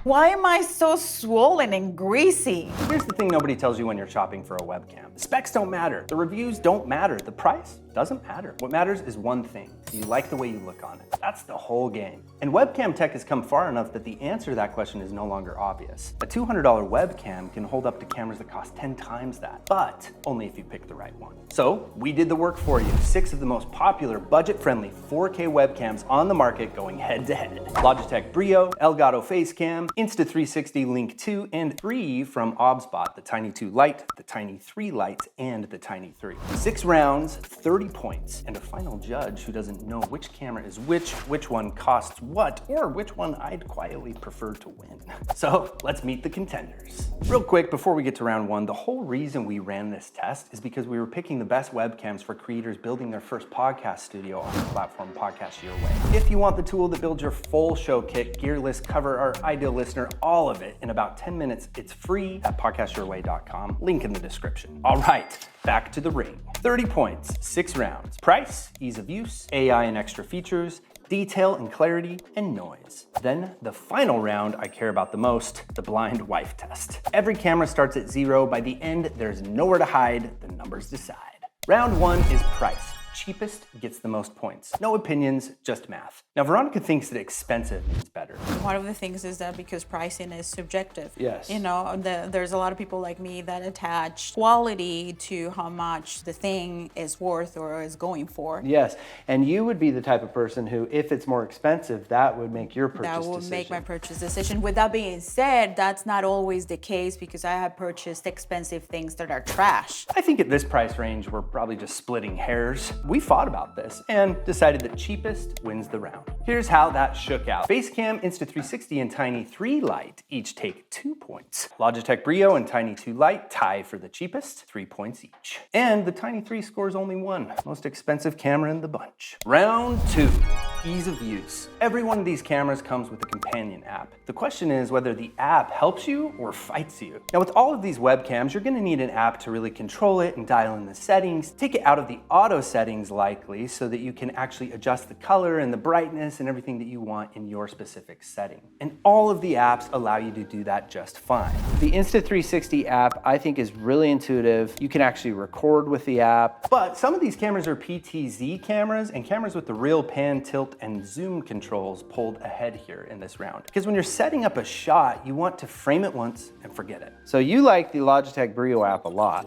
Why am I so swollen and greasy? Here's the thing nobody tells you when you're shopping for a webcam. The specs don't matter. The reviews don't matter. The price doesn't matter. What matters is one thing. Do you like the way you look on it? That's the whole game. And webcam tech has come far enough that the answer to that question is no longer obvious. A $200 webcam can hold up to cameras that cost 10 times that, but only if you pick the right one. So we did the work for you. 6 of the most popular budget-friendly 4K webcams on the market going head to head. Logitech Brio, Elgato Facecam, Insta360 Link 2, and 3 from OBSBOT, the Tiny 2 Lite, the Tiny 3 Lite, and the Tiny 3. 6 rounds, 30 points, and a final judge who doesn't know which camera is which one costs what, or which one I'd quietly prefer to win. So let's meet the contenders. Real quick, before we get to round 1, the whole reason we ran this test is because we were picking the best webcams for creators building their first podcast studio on the platform Podcast Your Way. If you want the tool that builds your full show kit, gear list, cover art, ideal listener, all of it in about 10 minutes, it's free at podcastyourway.com. Link in the description. All right, back to the ring. 30 points, 6 rounds. Price, ease of use, AI and extra features, detail and clarity, and noise. Then the final round I care about the most, the blind wife test. Every camera starts at 0. By the end, there's nowhere to hide. The numbers decide. Round 1 is price. Cheapest gets the most points. No opinions, just math. Now, Veronica thinks that expensive means better. One of the things is that because pricing is subjective. Yes. You know, there's a lot of people like me that attach quality to how much the thing is worth or is going for. Yes, and you would be the type of person who, if it's more expensive, that would make your purchase decision. That would make my purchase decision. With that being said, that's not always the case because I have purchased expensive things that are trash. I think at this price range, we're probably just splitting hairs. We fought about this and decided that cheapest wins the round. Here's how that shook out. Facecam, Insta360, and Tiny 3 Lite each take 2 points. Logitech Brio and Tiny 2 Lite tie for the cheapest, 3 points each. And the Tiny 3 scores only 1, most expensive camera in the bunch. Round 2, ease of use. Every one of these cameras comes with a companion app. The question is whether the app helps you or fights you. Now with all of these webcams, you're gonna need an app to really control it and dial in the settings, take it out of the auto settings likely so that you can actually adjust the color and the brightness and everything that you want in your specific setting. And all of the apps allow you to do that just fine. The Insta360 app, I think, is really intuitive. You can actually record with the app. But some of these cameras are PTZ cameras, and cameras with the real pan, tilt, and zoom controls pulled ahead here in this round. Because when you're setting up a shot, you want to frame it once and forget it. So you like the Logitech Brio app a lot,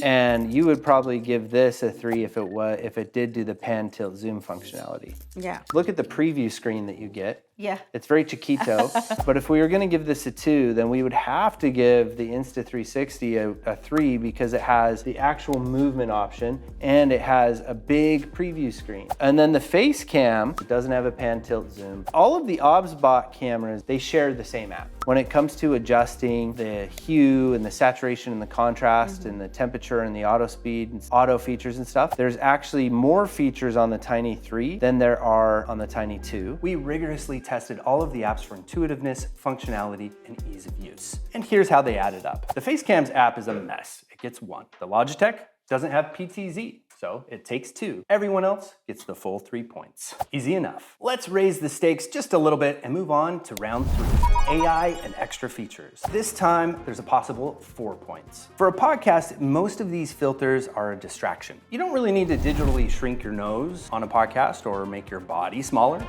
and you would probably give this a 3 if it did do the pan, tilt, zoom functionality. Yeah. Look at the preview screen that you get. Yeah. It's very chiquito, but if we were gonna give this a 2, then we would have to give the Insta360 a 3 because it has the actual movement option and it has a big preview screen. And then the Facecam, it doesn't have a pan, tilt, zoom. All of the OBSBOT cameras, they share the same app. When it comes to adjusting the hue and the saturation and the contrast and the temperature and the auto speed and auto features and stuff, there's actually more features on the Tiny 3 than there are on the Tiny 2. We rigorously tested all of the apps for intuitiveness, functionality, and ease of use. And here's how they added up. The Facecam's app is a mess. It gets 1. The Logitech doesn't have PTZ, so it takes 2. Everyone else gets the full 3 points. Easy enough. Let's raise the stakes just a little bit and move on to round 3, AI and extra features. This time, there's a possible 4 points. For a podcast, most of these filters are a distraction. You don't really need to digitally shrink your nose on a podcast or make your body smaller.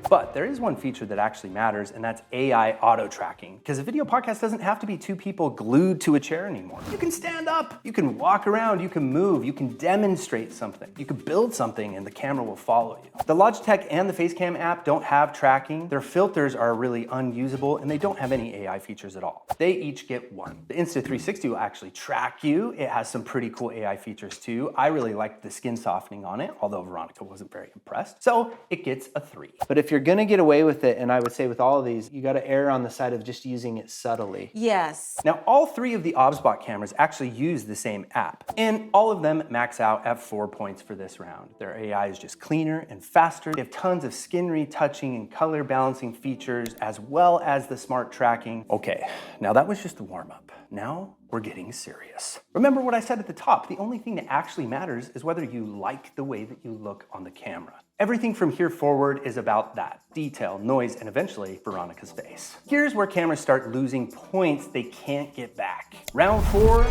But there is one feature that actually matters, and that's AI auto tracking. Because a video podcast doesn't have to be 2 people glued to a chair anymore. You can stand up, you can walk around, you can move, you can demonstrate something, you can build something, and the camera will follow you. The Logitech and the Facecam app don't have tracking. Their filters are really unusable, and they don't have any AI features at all. They each get 1. The Insta360 will actually track you. It has some pretty cool AI features too. I really liked the skin softening on it, although Veronica wasn't very impressed. So it gets a 3. But if you're gonna get away with it, and I would say with all of these, you gotta err on the side of just using it subtly. Yes. Now, all 3 of the OBSBOT cameras actually use the same app, and all of them max out at 4 points for this round. Their AI is just cleaner and faster. They have tons of skin retouching and color balancing features, as well as the smart tracking. Okay, now that was just the warm up. Now, we're getting serious. Remember what I said at the top, the only thing that actually matters is whether you like the way that you look on the camera. Everything from here forward is about that. Detail, noise, and eventually Veronica's face. Here's where cameras start losing points they can't get back. Round 4,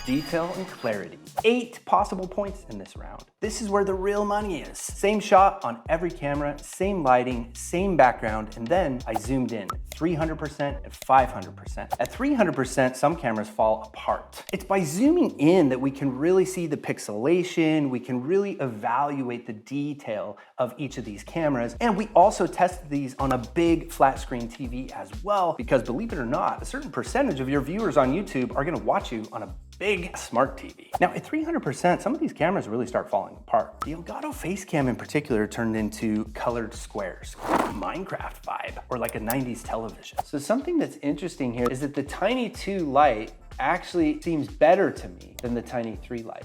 detail and clarity. 8 possible points in this round. This is where the real money is. Same shot on every camera, same lighting, same background, and then I zoomed in 300% and 500%. At 300%, some cameras fall apart. It's by zooming in that we can really see the pixelation, we can really evaluate the detail of each of these cameras, and we also tested these on a big flat screen TV as well, because believe it or not, a certain percentage of your viewers on YouTube are gonna watch you on a big smart TV. Now at 300%, some of these cameras really start falling apart. The Elgato Facecam in particular turned into colored squares, Minecraft vibe, or like a 90s television. So something that's interesting here is that the Tiny 2 light actually seems better to me than the Tiny 3 light.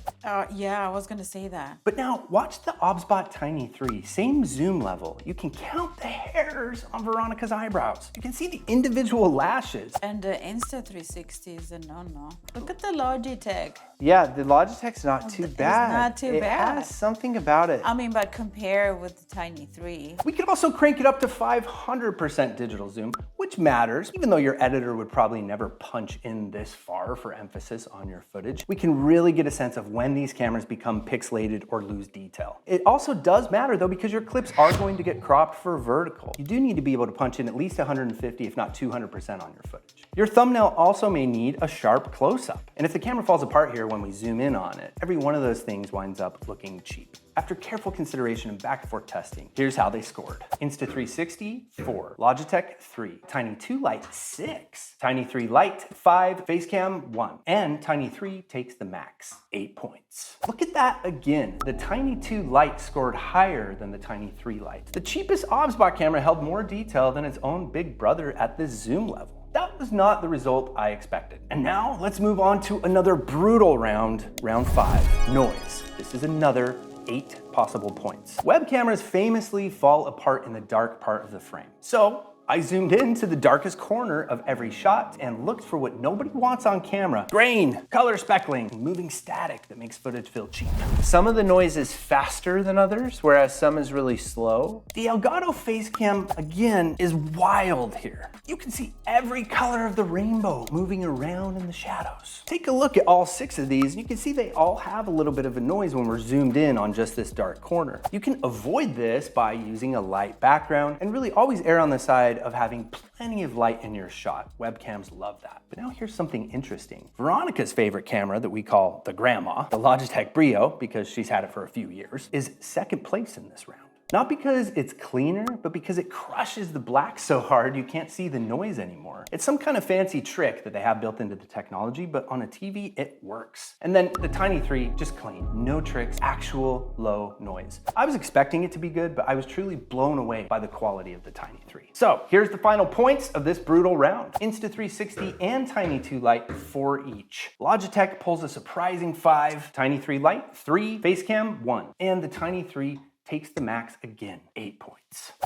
Yeah, I was gonna say that. But now watch the OBSBOT Tiny 3, same zoom level. You can count the hairs on Veronica's eyebrows. You can see the individual lashes. And the Insta360 is a no-no. Look at the Logitech. Yeah, the Logitech's not too bad. It's not too bad. It has something about it. I mean, but compare with the Tiny 3. We could also crank it up to 500% digital zoom, which matters, even though your editor would probably never punch in this far for emphasis on your footage. We can really get a sense of when these cameras become pixelated or lose detail. It also does matter though, because your clips are going to get cropped for vertical. You do need to be able to punch in at least 150, if not 200% on your footage. Your thumbnail also may need a sharp close-up. And if the camera falls apart here when we zoom in on it, every one of those things winds up looking cheap. After careful consideration and back and forth testing, here's how they scored. Insta360, 4. Logitech, 3. Tiny 2 Lite, 6. Tiny 3 Lite, 5. Facecam, 1. And Tiny 3 takes the max, 8 points. Look at that again. The Tiny 2 Lite scored higher than the Tiny 3 Lite. The cheapest OBSBOT camera held more detail than its own big brother at the zoom level. That was not the result I expected. And now let's move on to another brutal round, round 5, noise. This is another 8 possible points. Web cameras famously fall apart in the dark part of the frame. So I zoomed in to the darkest corner of every shot and looked for what nobody wants on camera. Grain, color speckling, moving static that makes footage feel cheap. Some of the noise is faster than others, whereas some is really slow. The Elgato Facecam, again, is wild here. You can see every color of the rainbow moving around in the shadows. Take a look at all 6 of these, and you can see they all have a little bit of a noise when we're zoomed in on just this dark corner. You can avoid this by using a light background and really always err on the side of having plenty of light in your shot. Webcams love that. But now here's something interesting. Veronica's favorite camera that we call the grandma, the Logitech Brio, because she's had it for a few years, is second place in this round. Not because it's cleaner, but because it crushes the black so hard you can't see the noise anymore. It's some kind of fancy trick that they have built into the technology, but on a TV, it works. And then the Tiny 3, just clean, no tricks, actual low noise. I was expecting it to be good, but I was truly blown away by the quality of the Tiny 3. So here's the final points of this brutal round. Insta360 and Tiny 2 Lite, 4 each. Logitech pulls a surprising 5, Tiny 3 Lite, 3, Facecam, 1. And the Tiny 3 takes the max again, 8 points.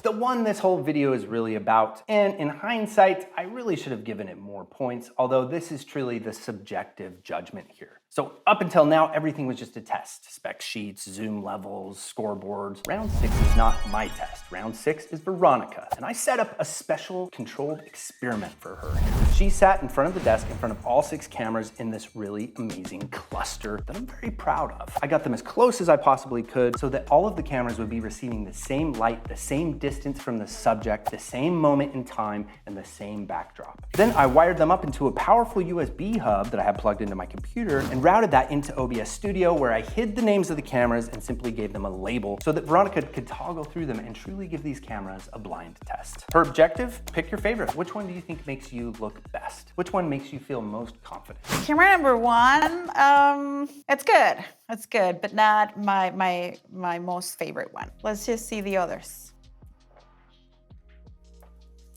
The one this whole video is really about, and in hindsight, I really should have given it more points, although this is truly the subjective judgment here. So up until now, everything was just a test. Spec sheets, zoom levels, scoreboards. Round 6 is not my test. Round 6 is Veronica, and I set up a special controlled experiment for her. She sat in front of the desk in front of all 6 cameras in this really amazing cluster that I'm very proud of. I got them as close as I possibly could so that all of the cameras would be receiving the same light, the same distance from the subject, the same moment in time, and the same backdrop. Then I wired them up into a powerful USB hub that I had plugged into my computer and routed that into OBS Studio, where I hid the names of the cameras and simply gave them a label so that Veronica could toggle through them and truly give these cameras a blind test. Her objective, pick your favorite. Which one do you think makes you look best? Which one makes you feel most confident? Camera number 1, it's good. It's good, but not my most favorite one. Let's just see the others.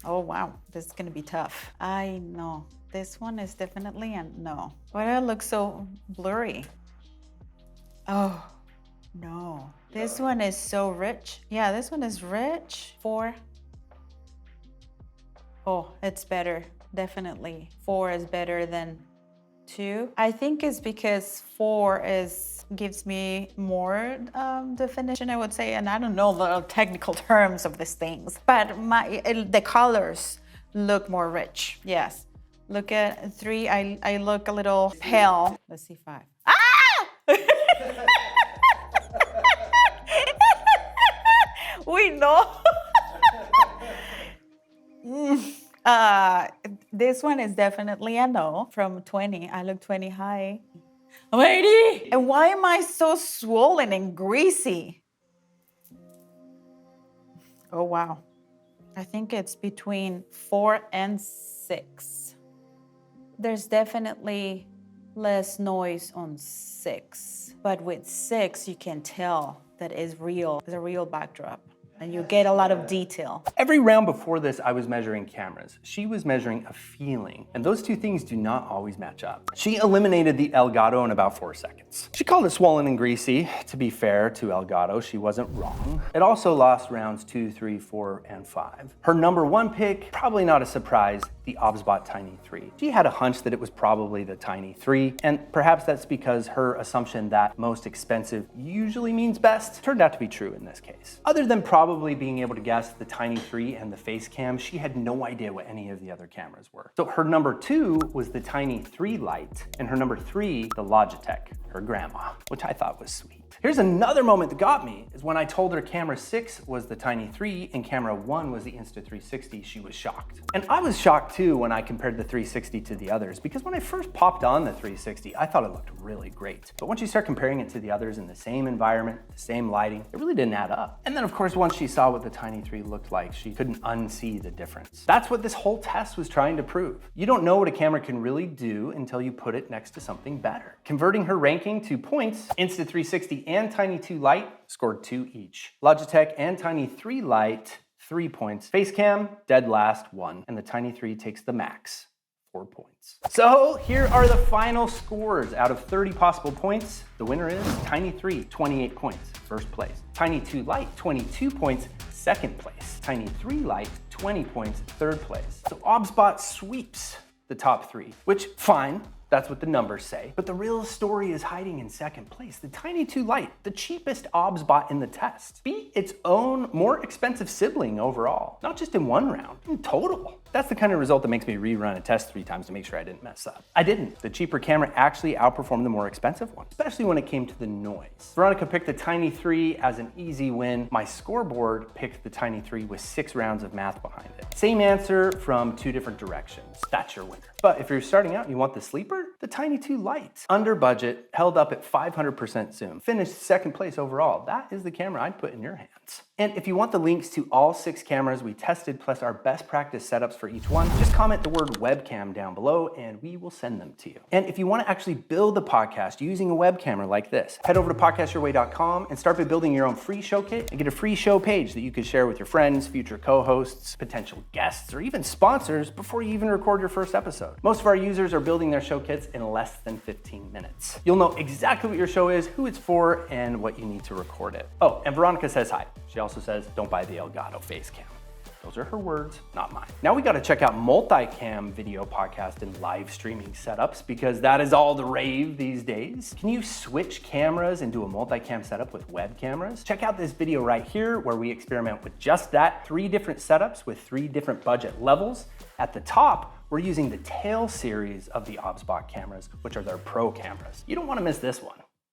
Oh wow, this is gonna be tough. I know. This one is definitely a no. Why do it look so blurry? Oh, no. This one is so rich. Yeah, this one is rich. 4. Oh, it's better, definitely. 4 is better than 2. I think it's because 4 gives me more definition, I would say, and I don't know the technical terms of these things, but the colors look more rich. Yes. Look at 3, I look a little pale. Let's see 5. Ah! We know. This one is definitely a no. From 20, I look 20 high. I'm 80. And why am I so swollen and greasy? Oh, wow. I think it's between 4 and 6. There's definitely less noise on 6. But with 6, you can tell that it's real. It's a real backdrop. And you get a lot of detail. Every round before this, I was measuring cameras. She was measuring a feeling, and those two things do not always match up. She eliminated the Elgato in about 4 seconds. She called it swollen and greasy. To be fair to Elgato, she wasn't wrong. It also lost rounds 2, 3, 4, and 5. Her number 1 pick, probably not a surprise, the OBSBOT Tiny 3. She had a hunch that it was probably the Tiny 3, and perhaps that's because her assumption that most expensive usually means best turned out to be true in this case. Other than probably being able to guess the Tiny 3 and the Facecam, she had no idea what any of the other cameras were. So her number 2 was the Tiny 3 Lite, and her number 3, the Logitech, her grandma, which I thought was sweet. Here's another moment that got me, is when I told her camera 6 was the Tiny 3 and camera 1 was the Insta360, she was shocked. And I was shocked too when I compared the 360 to the others, because when I first popped on the 360, I thought it looked really great. But once you start comparing it to the others in the same environment, the same lighting, it really didn't add up. And then of course, once she saw what the Tiny 3 looked like, she couldn't unsee the difference. That's what this whole test was trying to prove. You don't know what a camera can really do until you put it next to something better. Converting her ranking to points, Insta360 and Tiny 2 Lite scored 2 each. Logitech and Tiny 3 Lite, 3 points. Facecam, dead last, 1. And the Tiny 3 takes the max, 4 points. So here are the final scores. Out of 30 possible points, the winner is Tiny 3, 28 points, first place. Tiny 2 Lite, 22 points, second place. Tiny 3 Lite, 20 points, third place. So OBSBOT sweeps the top 3, which, fine. That's what the numbers say. But the real story is hiding in second place. The Tiny 2 Lite, the cheapest OBSBOT in the test, beat its own more expensive sibling overall. Not just in one round, in total. That's the kind of result that makes me rerun a test 3 times to make sure I didn't mess up. I didn't. The cheaper camera actually outperformed the more expensive one, especially when it came to the noise. Veronica picked the Tiny 3 as an easy win. My scoreboard picked the Tiny 3 with 6 rounds of math behind it. Same answer from 2 different directions. That's your winner. But if you're starting out and you want the sleeper, the Tiny 2 Lite. Under budget, held up at 500% zoom. Finished second place overall. That is the camera I'd put in your hands. And if you want the links to all 6 cameras we tested, plus our best practice setups for each one, just comment the word webcam down below and we will send them to you. And if you want to actually build the podcast using a web camera like this, head over to podcastyourway.com and start by building your own free show kit and get a free show page that you can share with your friends, future co-hosts, potential guests, or even sponsors before you even record your first episode. Most of our users are building their show kits in less than 15 minutes. You'll know exactly what your show is, who it's for, and what you need to record it. Oh, and Veronica says hi. She also says, don't buy the Elgato Facecam. Those are her words, not mine. Now we gotta check out multicam video podcast and live streaming setups because that is all the rave these days. Can you switch cameras and do a multicam setup with web cameras? Check out this video right here where we experiment with just that. 3 different setups with 3 different budget levels. At the top, we're using the tail series of the OBSBOT cameras, which are their pro cameras. You don't wanna miss this one.